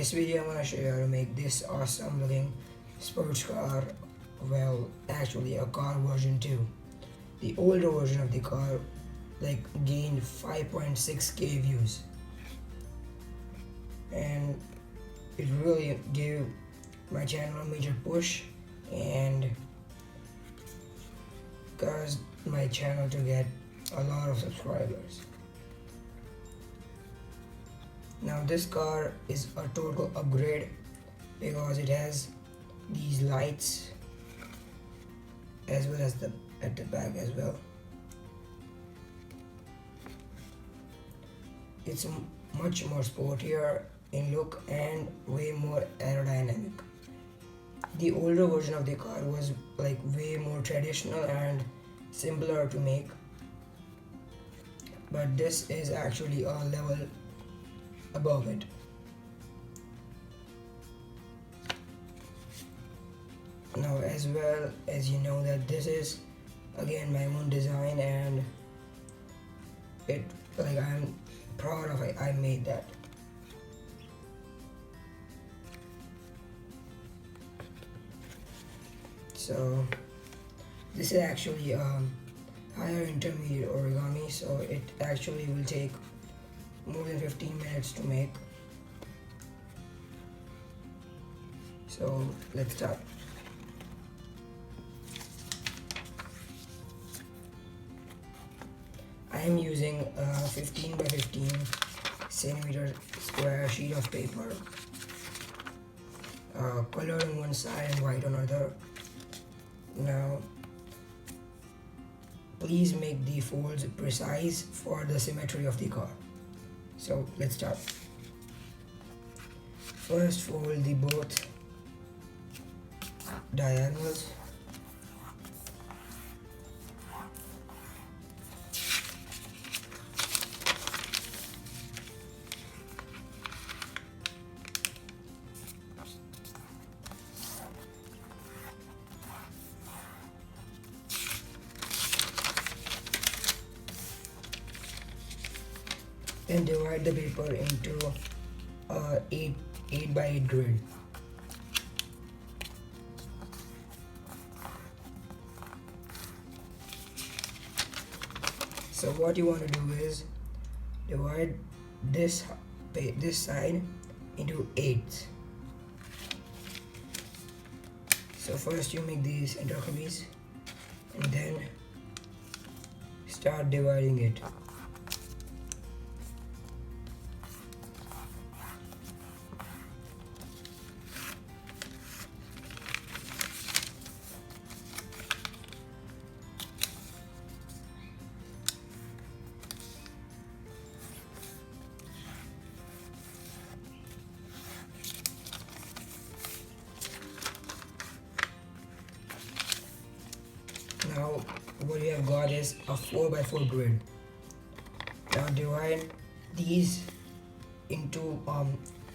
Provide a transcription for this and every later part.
this video I'm gonna show you how to make this awesome looking sports car. Well, actually a car version 2. The older version of the car gained 5.6k views, and it really gave my channel a major push and caused my channel to get a lot of subscribers. Now this car is a total upgrade because it has these lights as well as at the back as well. It's much more sportier in look and way more aerodynamic. The older version of the car was way more traditional and simpler to make, but this is actually a level above it. Now, as well as you know that this is again my own design, and I'm proud of it. I made that. So this is actually higher intermediate origami, so it actually will take more than 15 minutes to make. So let's start. I am using a 15 by 15 centimeter square sheet of paper, colored on one side and white on other. Now please make the folds precise for the symmetry of the car. So let's start. First, fold the both diagonals. Then divide the paper into 8 by 8 grid. So what you want to do is divide this side into 8s. So first you make these center crease and then start dividing it. Now what we have got is a 4 by 4 grid. Now divide these into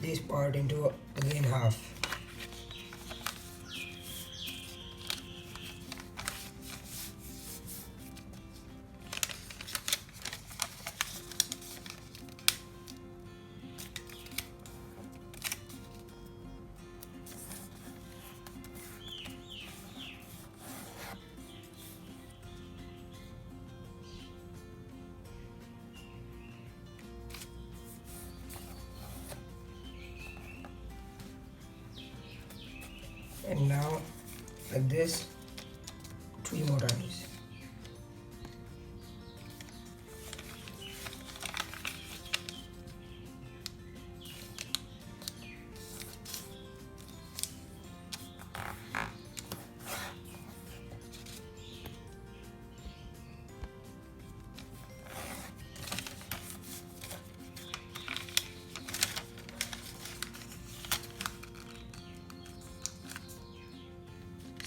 this part into again half. And now like this 3 more times.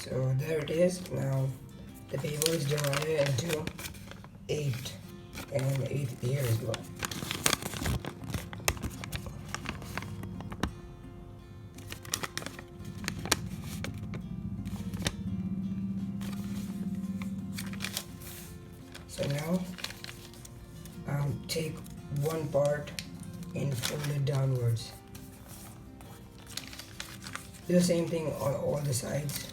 So there it is. Now the paper is divided into 8 and 8 here as well. So now take one part and fold it downwards. Do the same thing on all the sides.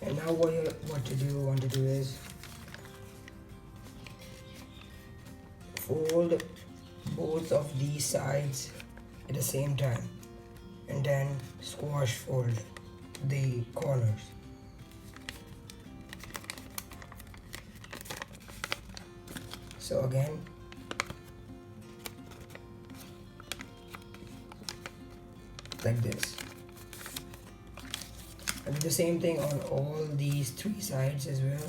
And now what you want to do is fold both of these sides at the same time, and then squash fold the corners. So again, like this. And do the same thing on all these three sides as well.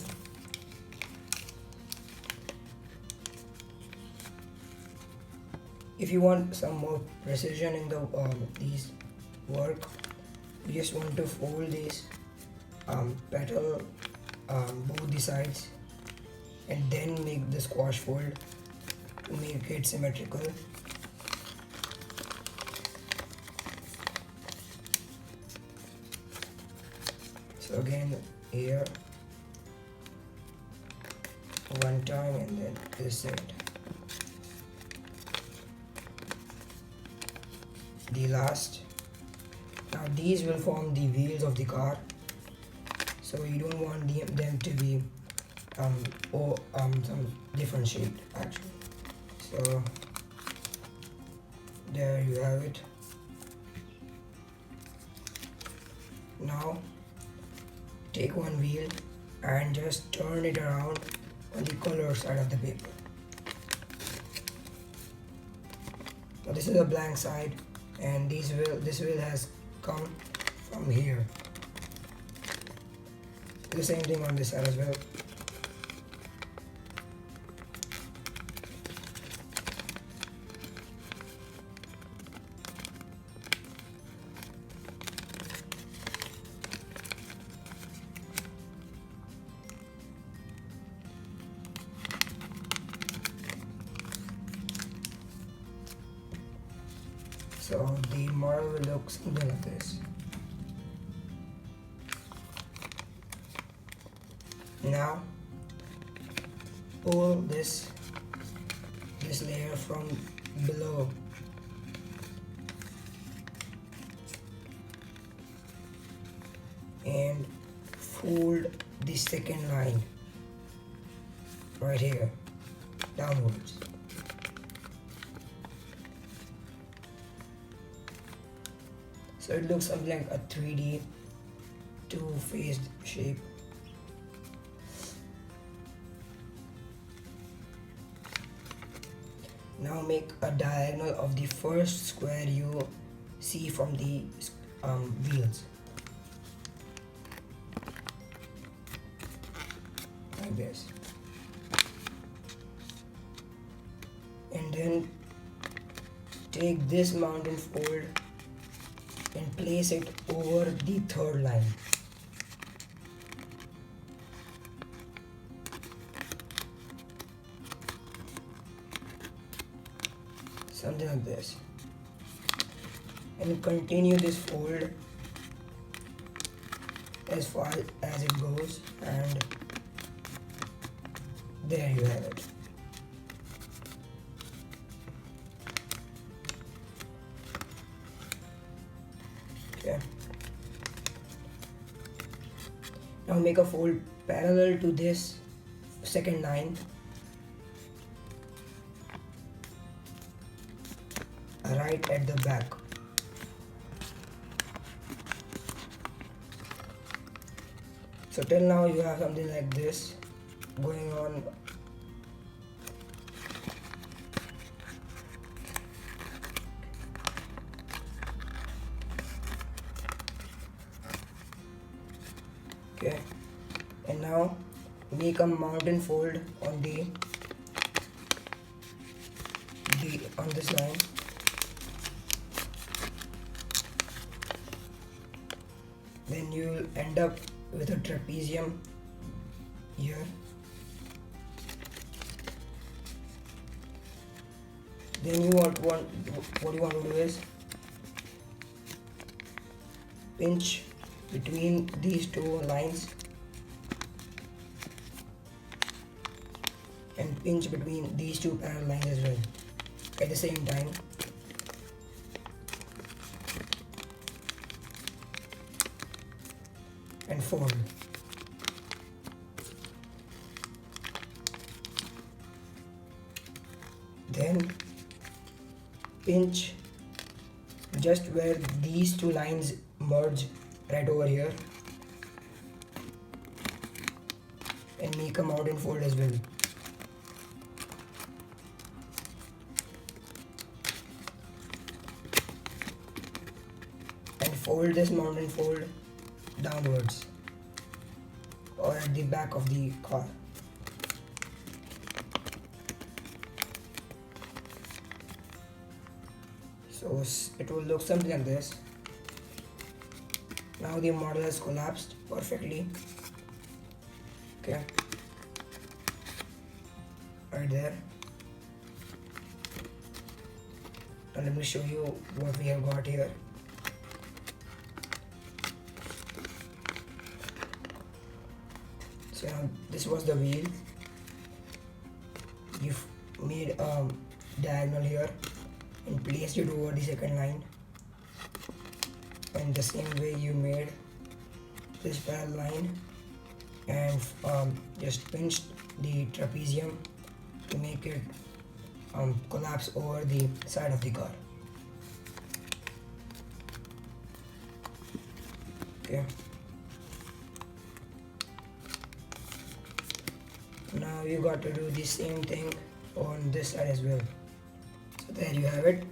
If you want some more precision in the these work, you just want to fold this petal both the sides and then make the squash fold to make it symmetrical. So again here one time and then this side. The last. Now these will form the wheels of the car, so you don't want them to be some different shaped actually. So there you have it. Now take one wheel and just turn it around on the color side of the paper. Now this is a blank side, and this wheel has come from here. Do the same thing on this side as well. So the model will look something like this. Now pull this layer from below and fold the second line right here downwards. So it looks something like a 3D two-faced shape. Now make a diagonal of the first square you see from the wheels. Like this. And then take this mountain fold and place it over the third line. Something like this. And continue this fold as far as it goes, and there you have it. Okay. Now make a fold parallel to this second line, right at the back. So till now you have something like this going on. Okay, and now make a mountain fold on on this line. Then you will end up with a trapezium here. Then what you want to do is pinch between these two lines and pinch between these two parallel lines as well at the same time. And fold. Then pinch just where these two lines merge right over here and make a mountain fold as well. And fold this mountain fold downwards or at the back of the car. So it will look something like this. Now the model has collapsed perfectly. Okay, right there. Now let me show you what we have got here. So now this was the wheel. You've made a diagonal here and placed it over the second line, and the same way you made this parallel line and just pinched the trapezium to make it collapse over the side of the car. Okay, now you got to do the same thing on this side as well. So there you have it.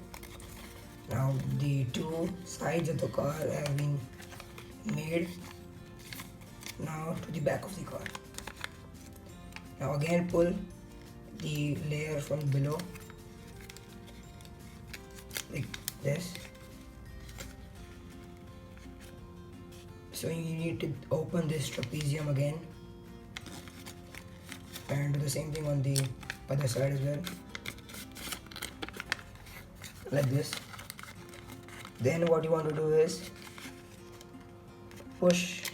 Now the two sides of the car have been made. Now to the back of the car. Now again pull the layer from below like this. So you need to open this trapezium again and do the same thing on the other side as well, like this. Then what you want to do is push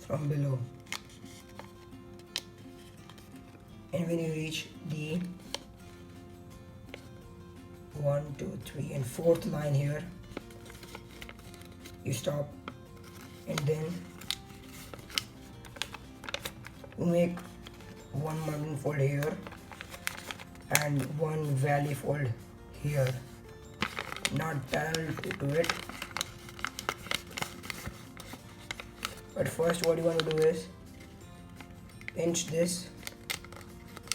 from below, and when you reach the 1, 2, 3 and 4th line here, you stop, and then you make one mountain fold here and one valley fold here, not parallel to it. But first what you want to do is pinch this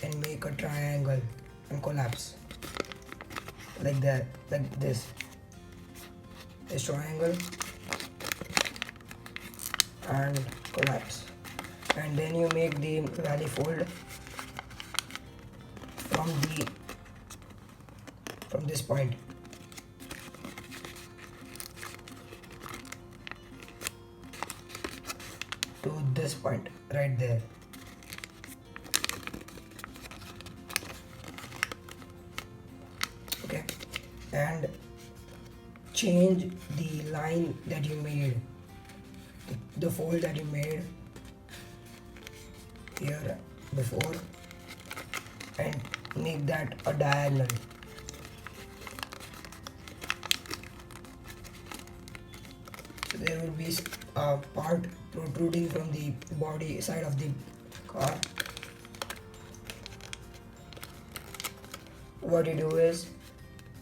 and make a triangle and collapse like that, like this triangle and collapse, and then you make the valley fold from this point. To this point right there. Okay, and change the line that you made, the fold that you made here before, and make that a diagonal. So there will be a part protruding from the body side of the car. What you do is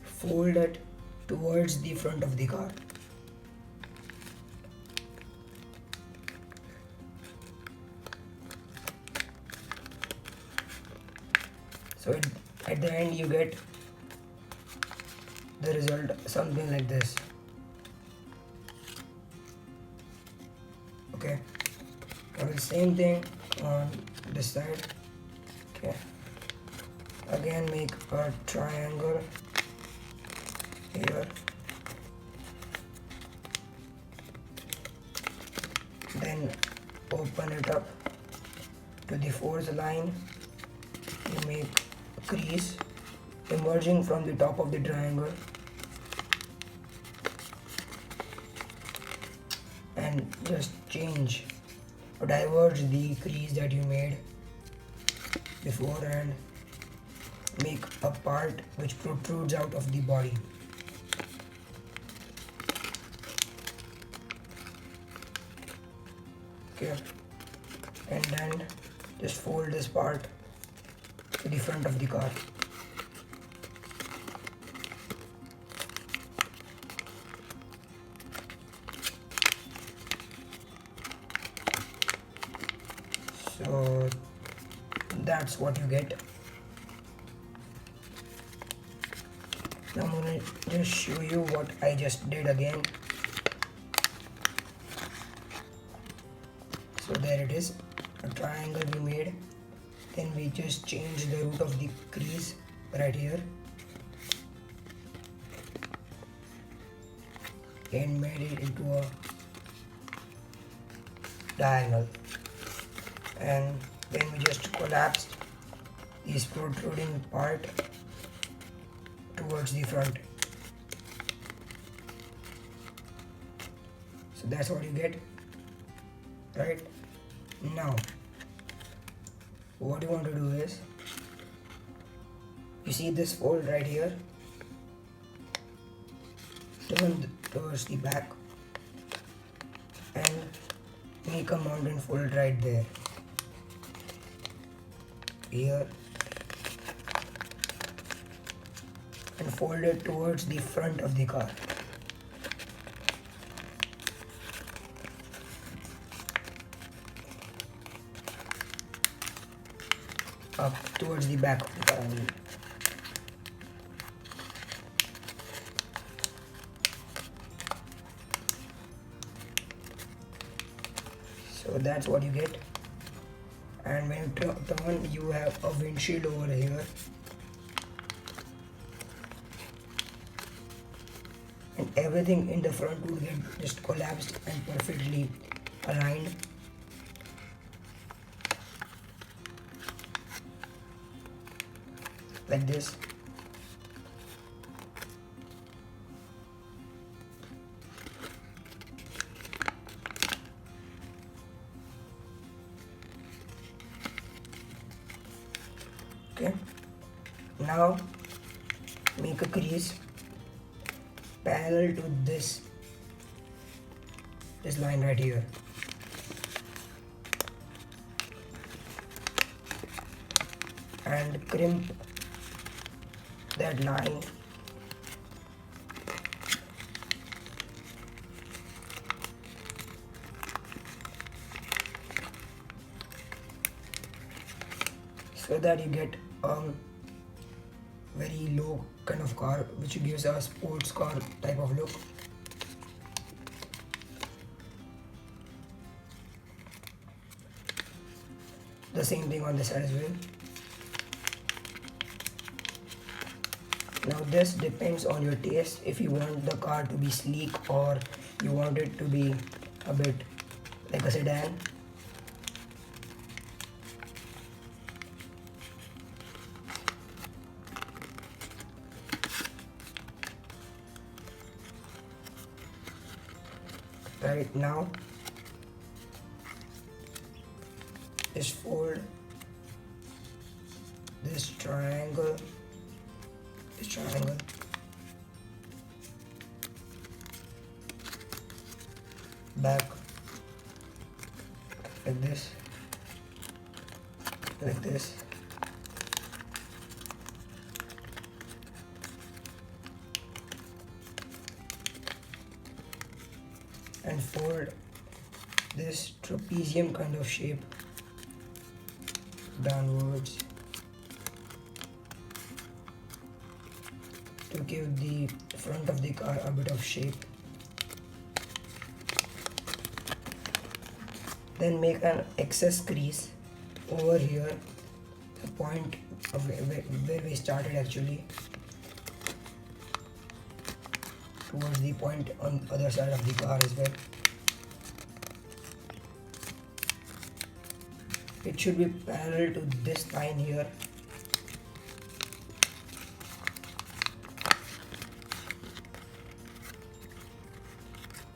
fold it towards the front of the car. So at the end you get the result something like this. Okay, now the same thing on this side. Okay, again make a triangle here, then open it up to the 4th line. You make a crease emerging from the top of the triangle, and just change or diverge the crease that you made before and make a part which protrudes out of the body. Okay, and then just fold this part to the front of the car. So that's what you get. Now I'm gonna just show you what I just did again. So there it is, a triangle we made. Then we just changed the root of the crease right here and made it into a diagonal, and then we just collapsed this protruding part towards the front. So that's what you get, right? Now what you want to do is, you see this fold right here, turn towards the back and make a mountain fold right there, here, and fold it towards the front of the car. Up towards the back of the car. So that's what you get. And when you turn, you have a windshield over here, and everything in the front would get just collapsed and perfectly aligned. Like this. Okay, now make a crease parallel to this line right here, and crimp that line so that you get very low kind of car, which gives a sports car type of look. The same thing on this side as well. Now this depends on your taste, if you want the car to be sleek or you want it to be a bit like a sedan. Right now, just fold this triangle, back like this, and fold this trapezium kind of shape downwards to give the front of the car a bit of shape. Then make an excess crease over here, the point of where we started actually, towards the point on the other side of the car as well. It should be parallel to this line here.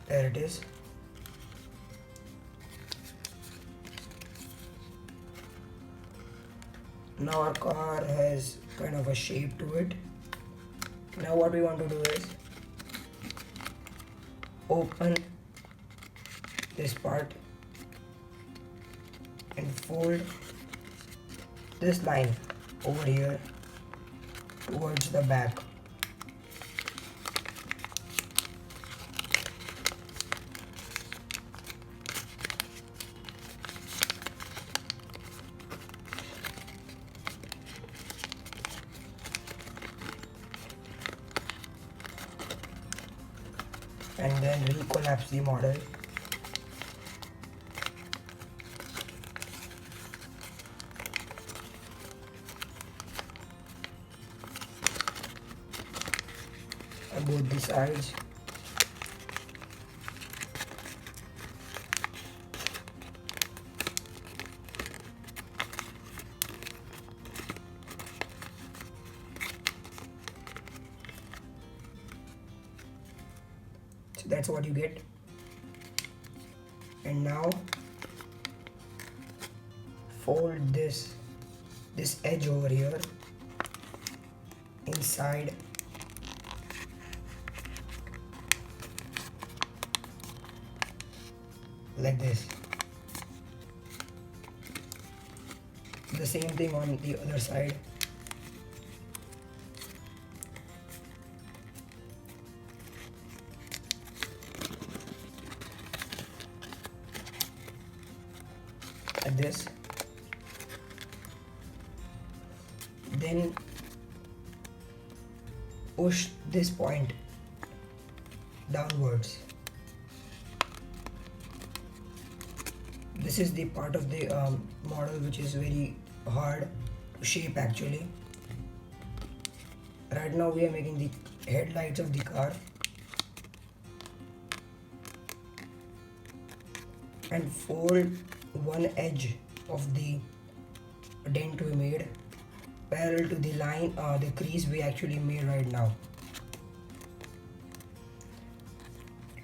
There it is. Now our car has kind of a shape to it. Now what we want to do is open this part and fold this line over here towards the back. And then recollapse the model. On both the sides. So that's what you get. And now fold this edge over here inside like this. The same thing on the other side. Like this. Then push this point downwards. This is the part of the model which is very hard to shape actually. Right now we are making the headlights of the car. And fold one edge of the dent we made parallel to the line, the crease we actually made right now,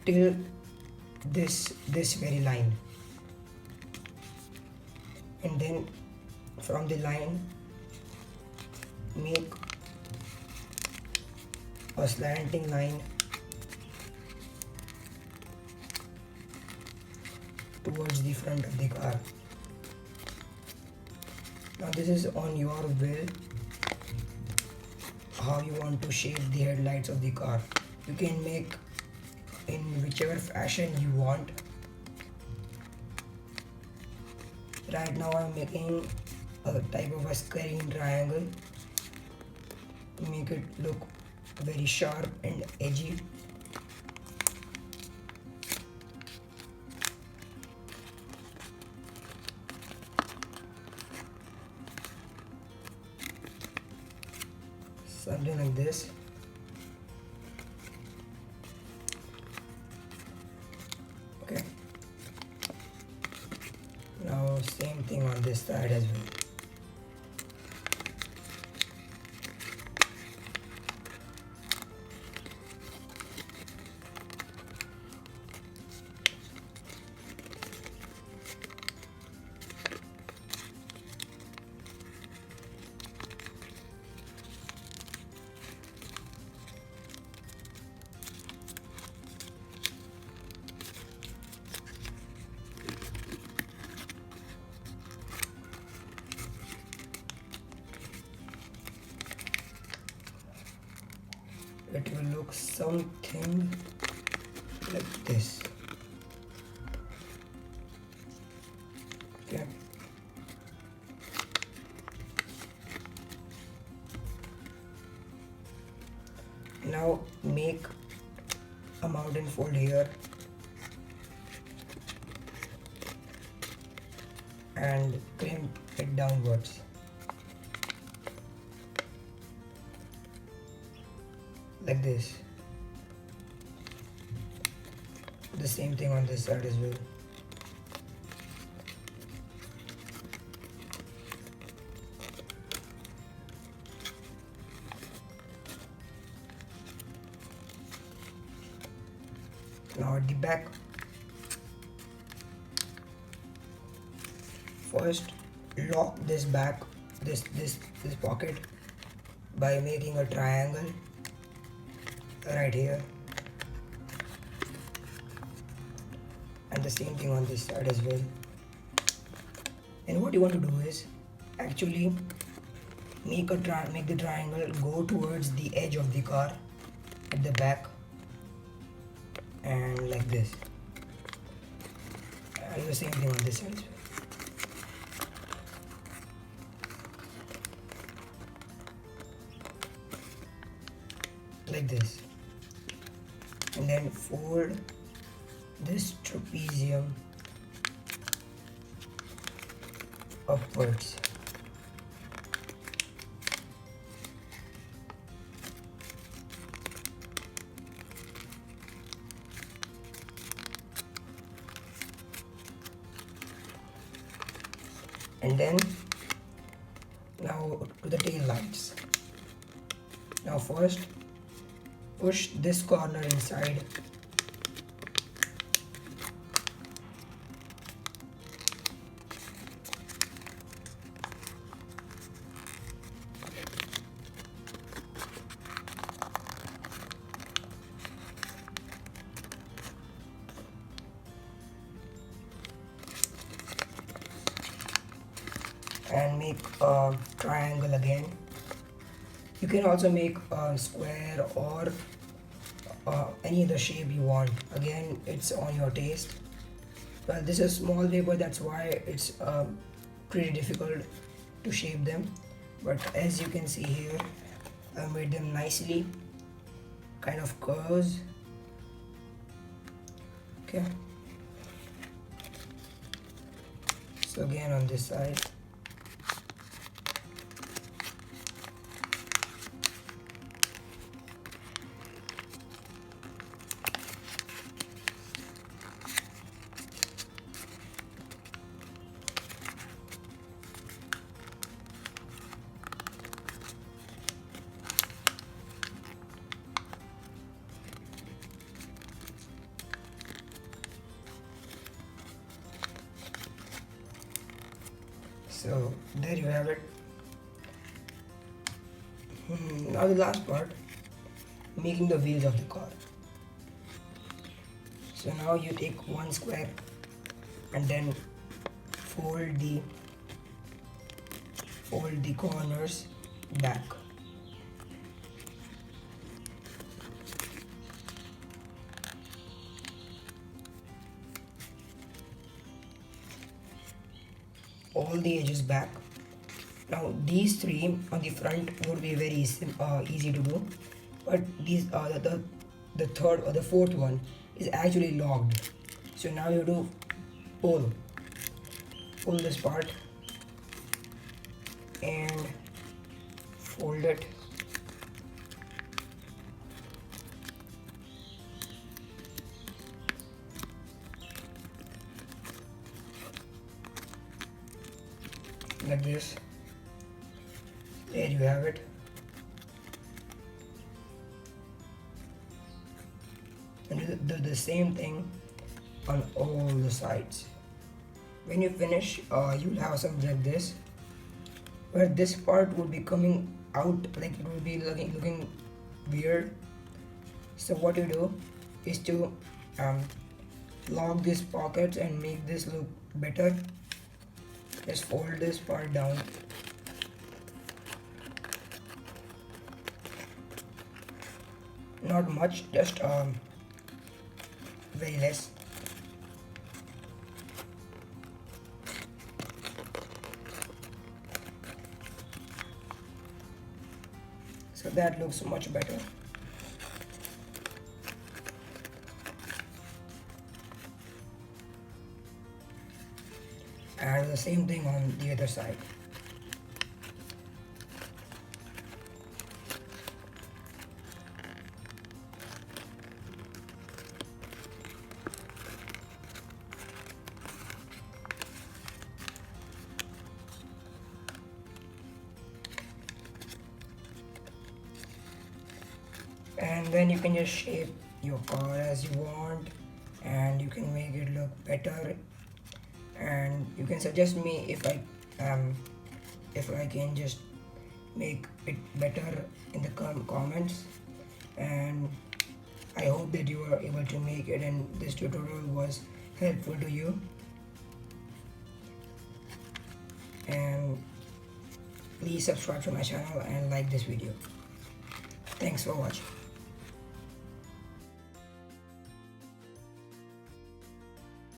till this very line. And then from the line make a slanting line towards the front of the car. Now this is on your will how you want to shape the headlights of the car. You can make in whichever fashion you want. Right now I'm making a type of a squaring triangle to make it look very sharp and edgy. Something like this. Okay. Now same thing on this side as well. It will look something like this. Okay. Now make a mountain fold here and crimp it downwards. Like this. The same thing on this side as well. Now at the back, first lock this back this pocket by making a triangle right here, and the same thing on this side as well. And what you want to do is actually make the triangle go towards the edge of the car at the back, and like this, and the same thing on this side as well. Like this, and then fold this trapezium upwards. And then now to the tail lights. Now first push this corner inside, and make a triangle again. You can also make a square or any other shape you want. Again, it's on your taste. Well, this is small paper, that's why it's pretty difficult to shape them. But as you can see here, I made them nicely, kind of curves. Okay. So again on this side. So there you have it. Now the last part, making the wheels of the car. So now you take one square and then fold the corners back. All the edges back. Now these three on the front would be very easy to do, but these the third or the fourth one is actually locked. So now you do pull this part and fold it. Like this. There you have it. And do the same thing on all the sides. When you finish, you'll have something like this, where this part would be coming out, like it will be looking weird. So what you do is to lock these pockets and make this look better. Just fold this part down. Not much, just very less. So that looks much better. And the same thing on the other side. And then you can just shape your car as you want, and you can make it look better. And you can suggest me if I if I can just make it better in the comments. And I hope that you were able to make it and this tutorial was helpful to you. And please subscribe to my channel and like this video. Thanks for watching.